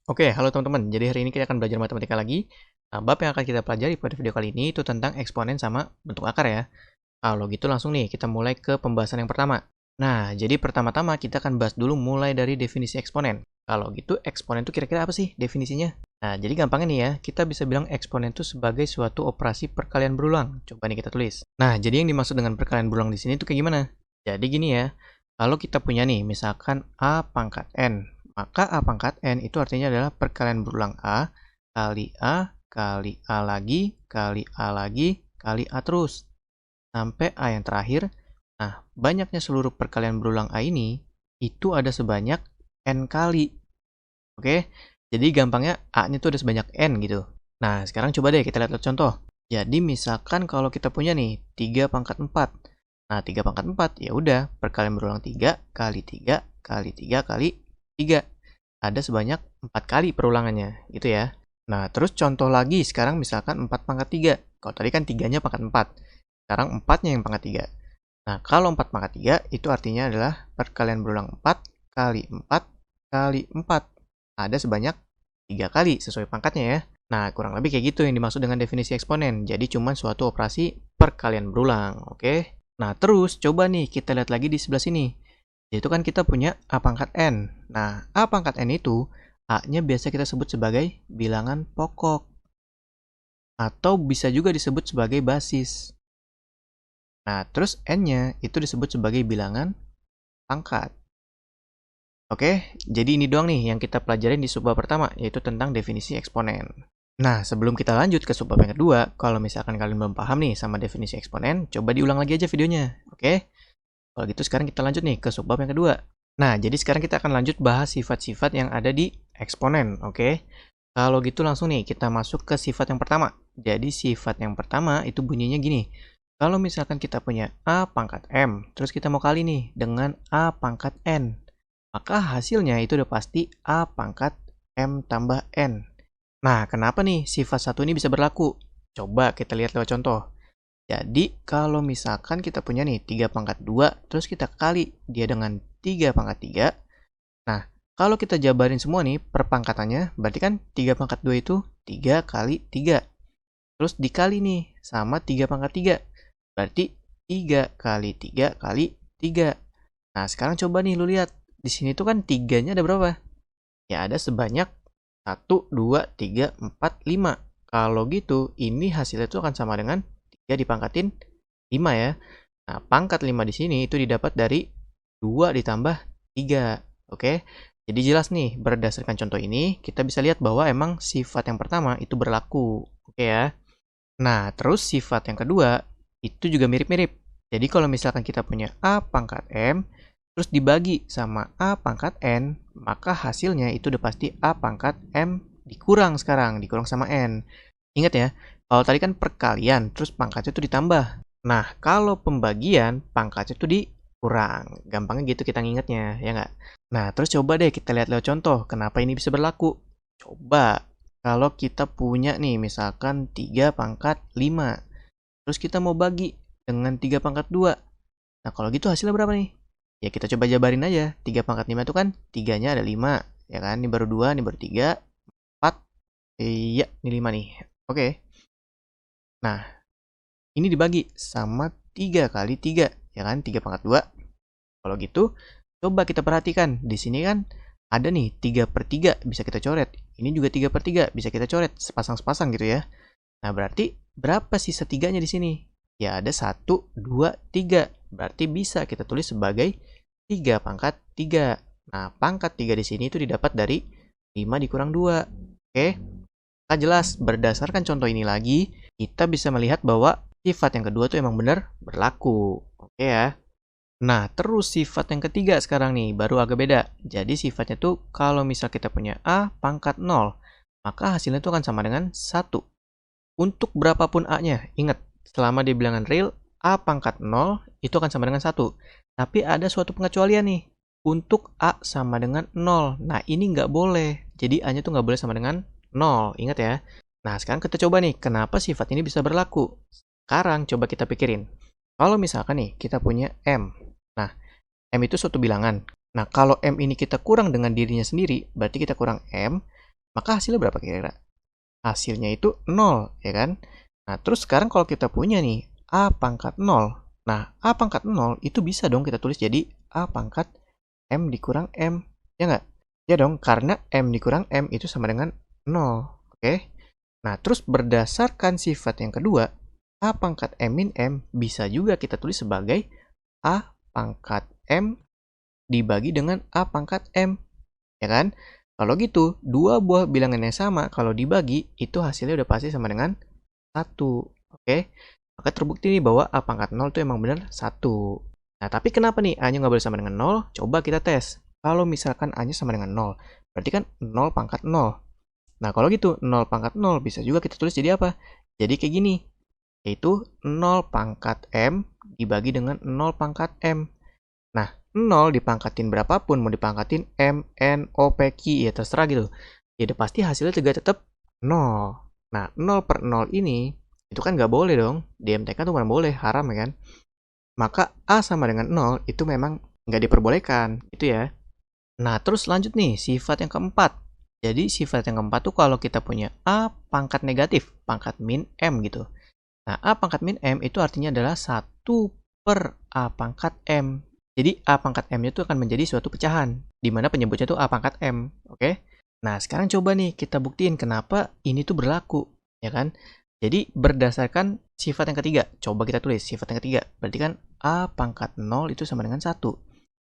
Oke, halo teman-teman. Jadi hari ini kita akan belajar matematika lagi. Nah, bab yang akan kita pelajari pada video kali ini itu tentang eksponen sama bentuk akar ya. Kalau gitu langsung nih kita mulai ke pembahasan yang pertama. Nah, jadi pertama-tama kita akan bahas dulu mulai dari definisi eksponen. Kalau gitu eksponen itu kira-kira apa sih definisinya? Nah, jadi gampangnya nih ya, kita bisa bilang eksponen itu sebagai suatu operasi perkalian berulang. Coba nih kita tulis. Nah, jadi yang dimaksud dengan perkalian berulang di sini itu kayak gimana? Jadi gini ya, kalau kita punya nih misalkan A pangkat N, maka A pangkat N itu artinya adalah perkalian berulang A kali A kali A lagi kali A lagi kali A terus sampai A yang terakhir. Nah, banyaknya seluruh perkalian berulang A ini itu ada sebanyak N kali. Oke, jadi gampangnya A-nya itu ada sebanyak N gitu. Nah, sekarang coba deh kita lihat contoh. Jadi misalkan kalau kita punya nih 3 pangkat 4. Nah, 3 pangkat 4 ya udah perkalian berulang 3 kali 3 kali 3 kali 3. Ada sebanyak 4 kali perulangannya, gitu ya. Nah, terus contoh lagi, sekarang misalkan 4 pangkat 3. Kalau tadi kan 3-nya pangkat 4. Sekarang 4-nya yang pangkat 3. Nah, kalau 4 pangkat 3, itu artinya adalah perkalian berulang 4 kali 4 kali 4. Ada sebanyak 3 kali sesuai pangkatnya ya. Nah, kurang lebih kayak gitu yang dimaksud dengan definisi eksponen. Jadi cuma suatu operasi perkalian berulang, oke? Nah, terus coba nih kita lihat lagi di sebelah sini. Yaitu kan kita punya A pangkat N. Nah, A pangkat N itu, A-nya biasa kita sebut sebagai bilangan pokok. Atau bisa juga disebut sebagai basis. Nah, terus N-nya itu disebut sebagai bilangan pangkat. Oke, jadi ini doang nih yang kita pelajarin di subbab pertama, yaitu tentang definisi eksponen. Nah, sebelum kita lanjut ke subbab yang kedua, kalau misalkan kalian belum paham nih sama definisi eksponen, coba diulang lagi aja videonya, oke? Kalau gitu sekarang kita lanjut nih ke subbab yang kedua. Nah, jadi sekarang kita akan lanjut bahas sifat-sifat yang ada di eksponen, oke? Kalau gitu langsung nih kita masuk ke sifat yang pertama. Jadi sifat yang pertama itu bunyinya gini. Kalau misalkan kita punya A pangkat M, terus kita mau kali nih dengan A pangkat N, maka hasilnya itu udah pasti A pangkat M tambah N. Nah, kenapa nih sifat satu ini bisa berlaku? Coba kita lihat lewat contoh. Jadi, kalau misalkan kita punya nih 3 pangkat 2, terus kita kali dia dengan 3 pangkat 3. Nah, kalau kita jabarin semua nih perpangkatannya, berarti kan 3 pangkat 2 itu 3 kali 3. Terus dikali nih sama 3 pangkat 3. Berarti 3 kali 3 kali 3. Nah, sekarang coba nih lu lihat. Di sini tuh kan 3-nya ada berapa? Ya, ada sebanyak 1, 2, 3, 4, 5. Kalau gitu, ini hasilnya itu akan sama dengan 3 dipangkatin 5 ya. Nah, pangkat 5 di sini itu didapat dari 2 ditambah 3. Oke, jadi jelas nih, berdasarkan contoh ini, kita bisa lihat bahwa emang sifat yang pertama itu berlaku. Oke ya. Nah, terus sifat yang kedua, itu juga mirip-mirip. Jadi kalau misalkan kita punya A pangkat M, terus dibagi sama A pangkat N, maka hasilnya itu udah pasti A pangkat M dikurang sekarang, dikurang sama N. Ingat ya, kalau tadi kan perkalian, terus pangkatnya itu ditambah. Nah, kalau pembagian, pangkatnya itu dikurang. Gampangnya gitu kita ngingetnya, ya nggak? Nah, terus coba deh kita lihat lewat contoh, kenapa ini bisa berlaku. Coba, kalau kita punya nih, misalkan 3 pangkat 5. Terus kita mau bagi dengan 3 pangkat 2. Nah, kalau gitu hasilnya berapa nih? Ya, kita coba jabarin aja. 3 pangkat 5 itu kan 3-nya ada 5. Ya kan, ini baru 2, ini baru 3, 4. Iya, ini 5 nih. Oke. Nah, ini dibagi sama 3 kali 3. Ya kan, 3 pangkat 2. Kalau gitu, coba kita perhatikan. Di sini kan ada nih 3/3 bisa kita coret. Ini juga 3/3 bisa kita coret. Sepasang-sepasang gitu ya. Nah, berarti berapa sisa 3-nya di sini? Ya, ada 1, 2, 3. Berarti bisa kita tulis sebagai 3 pangkat 3. Nah, pangkat 3 di sini itu didapat dari 5 dikurang 2. Oke? Nah, jelas, berdasarkan contoh ini lagi, kita bisa melihat bahwa sifat yang kedua tuh emang benar berlaku. Oke ya? Nah, terus sifat yang ketiga sekarang nih, baru agak beda. Jadi sifatnya tuh kalau misal kita punya A pangkat 0, maka hasilnya tuh akan sama dengan 1. Untuk berapapun A-nya, ingat, selama di bilangan real, A pangkat 0 itu akan sama dengan 1. Tapi ada suatu pengecualian nih. Untuk A sama dengan 0. Nah, ini nggak boleh. Jadi A-nya tuh nggak boleh sama dengan 0. Ingat ya. Nah, sekarang kita coba nih, kenapa sifat ini bisa berlaku. Sekarang coba kita pikirin. Kalau misalkan nih, kita punya M. Nah, M itu suatu bilangan. Nah, kalau M ini kita kurang dengan dirinya sendiri, berarti kita kurang M. maka hasilnya berapa kira-kira? Hasilnya itu 0, ya kan? Nah, terus sekarang kalau kita punya nih A pangkat 0. Nah, A pangkat 0 itu bisa dong kita tulis jadi A pangkat M dikurang M. Ya nggak? Ya dong, karena M dikurang M itu sama dengan 0. Oke? Nah, terus berdasarkan sifat yang kedua, A pangkat M min M bisa juga kita tulis sebagai A pangkat M dibagi dengan A pangkat M. Ya kan? Kalau gitu, dua buah bilangan yang sama kalau dibagi, itu hasilnya udah pasti sama dengan 1. Oke? Maka terbukti nih bahwa A pangkat 0 itu emang benar 1. Nah, tapi kenapa nih A-nya nggak boleh sama dengan 0? Coba kita tes. Kalau misalkan A-nya sama dengan 0, berarti kan 0 pangkat 0. Nah, kalau gitu, 0 pangkat 0 bisa juga kita tulis jadi apa? Jadi kayak gini, yaitu 0 pangkat M dibagi dengan 0 pangkat M. Nah, 0 dipangkatin berapapun, mau dipangkatin M, N, O, P, Q, ya terserah gitu. Ya udah pasti hasilnya juga tetap 0. Nah, 0 per 0 ini, itu kan nggak boleh dong. Di MTK tuh mana boleh, haram ya kan? Maka A sama dengan 0 itu memang nggak diperbolehkan, gitu ya. Nah, terus lanjut nih, sifat yang keempat. Jadi, sifat yang keempat tuh kalau kita punya A pangkat negatif, pangkat min M gitu. Nah, A pangkat min M itu artinya adalah 1 per A pangkat M. Jadi, A pangkat M itu akan menjadi suatu pecahan, di mana penyebutnya itu A pangkat M. Oke? Nah, sekarang coba nih kita buktiin kenapa ini tuh berlaku, ya kan? Jadi, berdasarkan sifat yang ketiga, coba kita tulis sifat yang ketiga. Berarti kan A pangkat 0 itu sama dengan 1.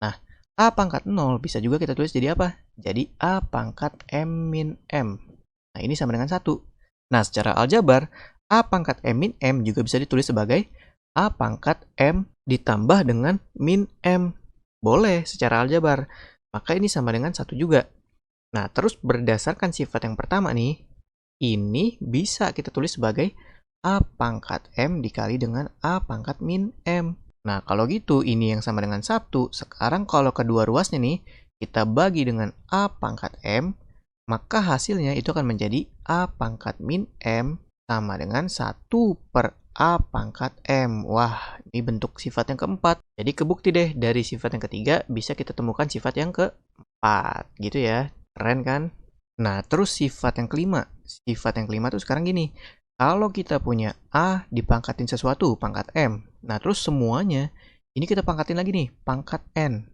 Nah, A pangkat 0 bisa juga kita tulis jadi apa? Jadi A pangkat M min M. Nah, ini sama dengan 1. Nah, secara aljabar, A pangkat M min M juga bisa ditulis sebagai A pangkat M ditambah dengan min M. Boleh secara aljabar. Maka ini sama dengan 1 juga. Nah, terus berdasarkan sifat yang pertama nih, ini bisa kita tulis sebagai A pangkat M dikali dengan A pangkat min M. Nah, kalau gitu, ini yang sama dengan 1. Sekarang kalau kedua ruasnya nih, kita bagi dengan A pangkat M, maka hasilnya itu akan menjadi A pangkat min M sama dengan 1 per A pangkat M. Wah, ini bentuk sifat yang keempat. Jadi kebukti deh, dari sifat yang ketiga bisa kita temukan sifat yang keempat. Gitu ya, keren kan? Nah, terus sifat yang kelima. Sifat yang kelima tuh sekarang gini. Kalau kita punya A dipangkatin sesuatu, pangkat M. Nah, terus semuanya, ini kita pangkatin lagi nih, pangkat N.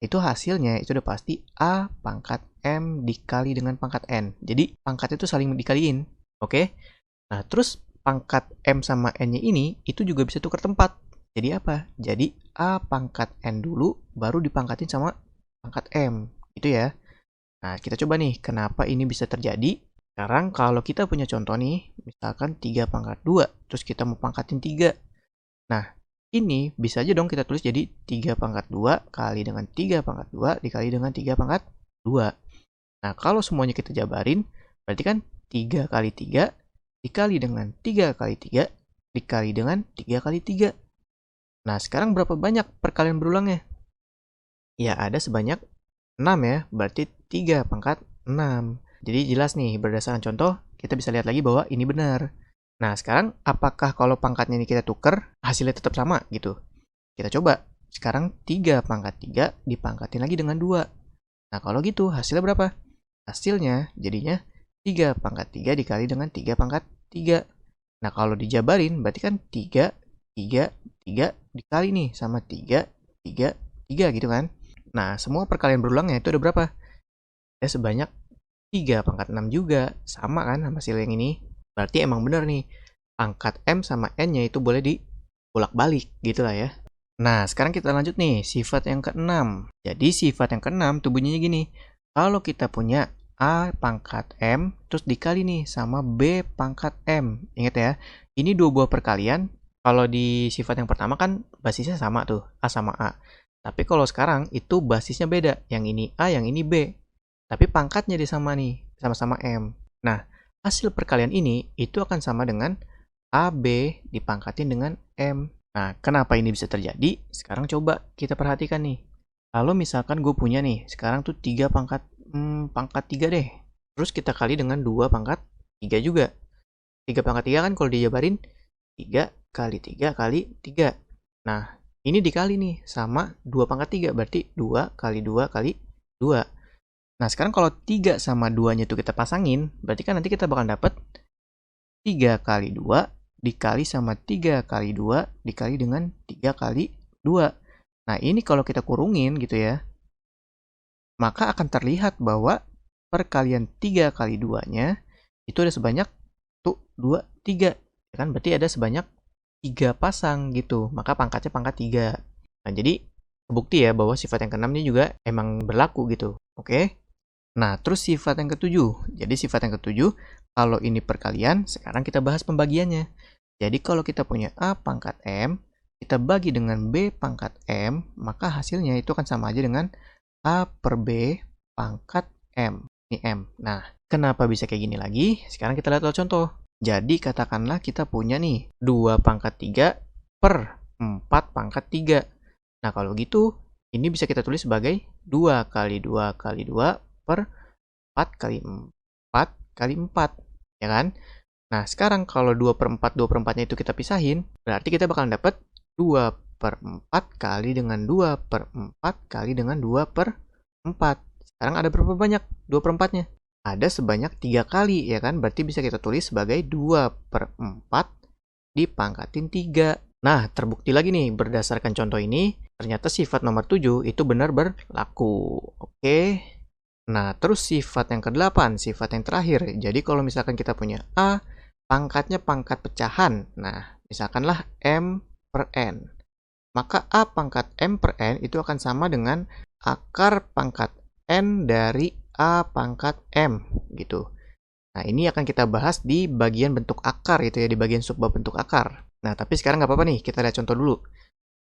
Itu hasilnya, itu udah pasti A pangkat M dikali dengan pangkat N. Jadi, pangkatnya itu saling dikaliin. Oke? Nah, terus pangkat M sama N-nya ini, itu juga bisa tukar tempat. Jadi apa? Jadi, A pangkat N dulu, baru dipangkatin sama pangkat M. Gitu ya. Nah, kita coba nih, kenapa ini bisa terjadi? Sekarang kalau kita punya contoh nih, misalkan 3 pangkat 2, terus kita mau pangkatin 3. Nah, ini bisa aja dong kita tulis jadi 3 pangkat 2 kali dengan 3 pangkat 2 dikali dengan 3 pangkat 2. Nah, kalau semuanya kita jabarin, berarti kan 3 kali 3 dikali dengan 3 kali 3 dikali dengan 3 kali 3. Nah, sekarang berapa banyak perkalian berulangnya? Ya, ada sebanyak 6 ya, berarti 3 pangkat 6. Jadi jelas nih, berdasarkan contoh, kita bisa lihat lagi bahwa ini benar. Nah, sekarang apakah kalau pangkatnya ini kita tuker, hasilnya tetap sama gitu? Kita coba. Sekarang 3 pangkat 3 dipangkatin lagi dengan 2. Nah, kalau gitu hasilnya berapa? Hasilnya jadinya 3 pangkat 3 dikali dengan 3 pangkat 3. Nah, kalau dijabarin berarti kan 3, 3, 3 dikali nih sama 3, 3, 3 gitu kan. Nah, semua perkalian berulangnya itu ada berapa? Ada sebanyak 3 pangkat 6 juga. Sama kan sama hasil yang ini. Berarti emang bener nih. Pangkat M sama N-nya itu boleh dibolak-balik gitu lah ya. Nah, sekarang kita lanjut nih. Sifat yang ke-6. Jadi sifat yang ke-6 tuh bunyinya gini. Kalau kita punya A pangkat M, terus dikali nih sama B pangkat M. Ingat ya, ini dua buah perkalian. Kalau di sifat yang pertama kan basisnya sama tuh, A sama A. Tapi kalau sekarang itu basisnya beda. Yang ini A, yang ini B. Tapi pangkatnya sama nih, sama-sama M. Nah, hasil perkalian ini itu akan sama dengan AB dipangkatin dengan M. Nah, kenapa ini bisa terjadi? Sekarang coba kita perhatikan nih. Kalau misalkan gue punya nih, sekarang tuh 3 pangkat 3 deh. Terus kita kali dengan 2 pangkat 3 juga. 3 pangkat 3 kan kalau dijabarin 3 kali 3 kali 3. Nah, ini dikali nih sama 2 pangkat 3, berarti 2 kali 2 kali 2. Nah, sekarang kalau 3 sama 2-nya itu kita pasangin, berarti kan nanti kita bakal dapat 3 kali 2 dikali sama 3 kali 2 dikali dengan 3 kali 2. Nah, ini kalau kita kurungin gitu ya, maka akan terlihat bahwa perkalian 3 kali 2-nya itu ada sebanyak 2, 3. Ya kan? Berarti ada sebanyak 3 pasang gitu. Maka pangkatnya pangkat 3. Nah, jadi bukti ya bahwa sifat yang ke-6 ini juga emang berlaku gitu. Oke? Nah, terus sifat yang ke-7. Jadi sifat yang ke-7, kalau ini perkalian, sekarang kita bahas pembagiannya. Jadi kalau kita punya A pangkat M, kita bagi dengan B pangkat M, maka hasilnya itu akan sama aja dengan A per B pangkat M. Ini M. Nah, kenapa bisa kayak gini lagi? Sekarang kita lihat contoh. Jadi katakanlah kita punya nih 2 pangkat 3 per 4 pangkat 3. Nah, kalau gitu, ini bisa kita tulis sebagai 2 kali 2 kali 2 per 4 kali 4 kali 4. Ya kan? Nah, sekarang kalau 2 per 4, 2 per 4-nya itu kita pisahin, berarti kita bakalan dapat 2 per 4 kali dengan 2 per 4 kali dengan 2 per 4. Sekarang ada berapa banyak 2 per 4-nya? Ada sebanyak 3 kali, ya kan? Berarti bisa kita tulis sebagai 2 per 4 dipangkatin 3. Nah, terbukti lagi nih, berdasarkan contoh ini, ternyata sifat nomor 7 itu benar berlaku. Oke. Nah, terus sifat yang ke-8, sifat yang terakhir. Jadi kalau misalkan kita punya A, pangkatnya pangkat pecahan. Nah, misalkanlah M per N. Maka A pangkat M per N itu akan sama dengan akar pangkat N dari A pangkat M, gitu. Nah, ini akan kita bahas di bagian bentuk akar gitu ya, di bagian subbab bentuk akar. Nah, tapi sekarang nggak apa-apa nih, kita lihat contoh dulu.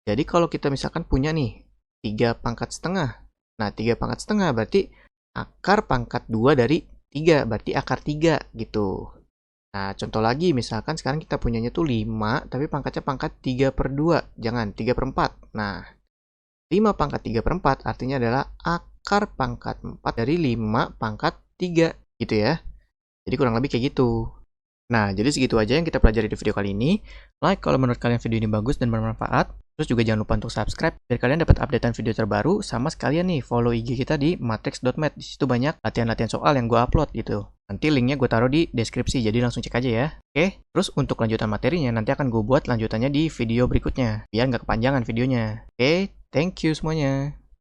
Jadi kalau kita misalkan punya nih 3 pangkat setengah. Nah, 3 pangkat setengah berarti akar pangkat 2 dari 3, berarti akar 3 gitu. Nah, contoh lagi, misalkan sekarang kita punyanya tuh 5, tapi pangkatnya pangkat 3 per 2. Jangan, 3 per 4. Nah, 5 pangkat 3 per 4 artinya adalah akar pangkat 4 dari 5 pangkat 3. Gitu ya. Jadi kurang lebih kayak gitu. Nah, jadi segitu aja yang kita pelajari di video kali ini. Like kalau menurut kalian video ini bagus dan bermanfaat. Terus juga jangan lupa untuk subscribe biar kalian dapat updatean video terbaru, sama sekalian nih follow IG kita di matrix.med. Di situ banyak latihan-latihan soal yang gue upload gitu. Nanti linknya gue taruh di deskripsi, jadi langsung cek aja ya. Oke, terus untuk lanjutan materinya nanti akan gue buat lanjutannya di video berikutnya, biar nggak kepanjangan videonya. Oke, thank you semuanya.